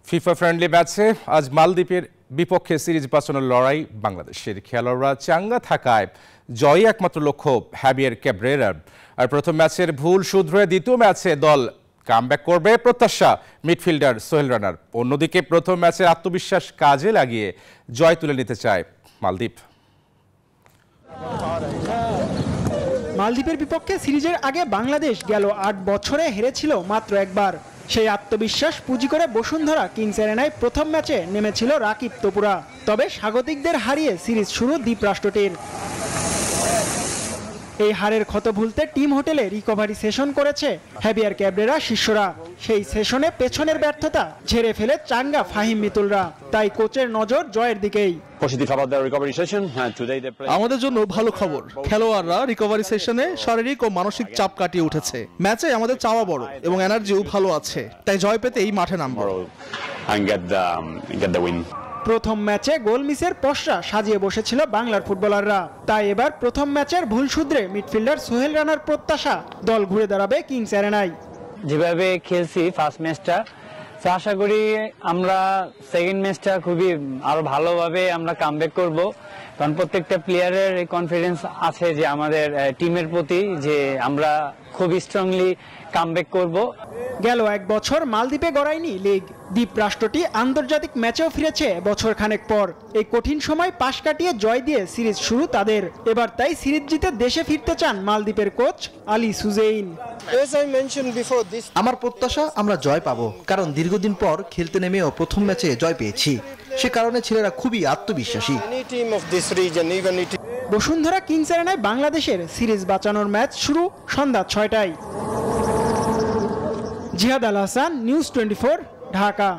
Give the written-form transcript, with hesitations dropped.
FIFA friendly ম্যাচে আজ মালদ্বীপের বিপক্ষে সিরিজ বাঁচানোর লড়াই বাংলাদেশের। খেলোয়াড়রা চাঙ্গা থাকায় জয়ই একমাত্র লক্ষ্য হ্যাবিয়ার ক্যাব্রেরার। আর প্রথম ম্যাচের ভুল শুধরে দ্বিতীয় ম্যাচে দল কামব্যাক করবে প্রত্যাশা মিডফিল্ডার সোহেল রানার। অন্যদিকে প্রথম ম্যাচের আত্মবিশ্বাস কাজে লাগিয়ে জয় তুলে নিতে চায় মালদ্বীপ। মালদ্বীপের বিপক্ষে সিরিজের আগে বাংলাদেশ গেল ৮ বছরে হেরেছিল মাত্র একবার। সেই আত্মবিশ্বাস পুঁজি করে বসুন্ধরা কিংস অ্যারেনায় প্রথম ম্যাচে নেমেছিল রাকিব তপুরা। তবে স্বাগতিকদের হারিয়ে সিরিজ শুরু দ্বীপরাষ্ট্রটির। এই হারের ক্ষত ভুলতে টিম হোটেলে রিকভারি সেশন করেছে হ্যাবিয়ার ক্যাব্রেরা শিষ্যরা। সেই সেশনে পেছনের ব্যর্থতা ঝেড়ে ফেলে চাঙ্গা ফাহিম মিতুলরা। তাই কোচের নজর জয়ের দিকেই। আমাদের জন্য ভালো খবর, খেলোয়াড়রা রিকভারি সেশনে শারীরিক ও মানসিক চাপ কাটিয়ে উঠেছে। ম্যাচে আমাদের চাওয়া বড় এবং এনার্জিও ভালো আছে, তাই জয় পেতেই মাঠে নামব। প্রথম ম্যাচে গোল মিসের পসরা সাজিয়ে বসেছিল বাংলার ফুটবলাররা। তাই এবার প্রথম ম্যাচের ভুল শুধরে মিডফিল্ডার সোহেল রানার প্রত্যাশা দল ঘুরে দাঁড়াবে কিংস অ্যারেনায়। যেভাবে খেলছি ফার্স্ট ম্যাচটা, তো আশা করি আমরা সেকেন্ড ম্যাচটা খুবই আরো ভালোভাবে আমরা কামব্যাক করব। কারণ প্রত্যেকটা প্লেয়ারের কনফিডেন্স আছে যে আমাদের টিমের প্রতি, যে আমরা খুব স্ট্রংলি কামব্যাক করব। গেল ১ বছর মালদ্বীপে গড়ায়নি লিগ। দ্বীপ রাষ্ট্রটি আন্তর্জাতিক ম্যাচেও ফিরেছে বছর খানেক পর। এই কঠিন সময় পাশ কাটিয়ে জয় দিয়ে সিরিজ শুরু তাদের। এবার তাই সিরিজ জিতে দেশে ফিরতে চান মালদ্বীপের কোচ আলী সুজেইন। আমার প্রত্যাশা আমরা জয় পাবো, কারণ দীর্ঘদিন পর খেলতে নেমেও প্রথম ম্যাচে জয় পেয়েছি। সে কারণে ছেলেরা খুবই আত্মবিশ্বাসী। বসুন্ধরা কিংস অ্যারেনায় বাংলাদেশের সিরিজ বাঁচানোর ম্যাচ শুরু সন্ধ্যা ৬টায়। জিহাদ আল হাসান, নিউজ 24, ঢাকা।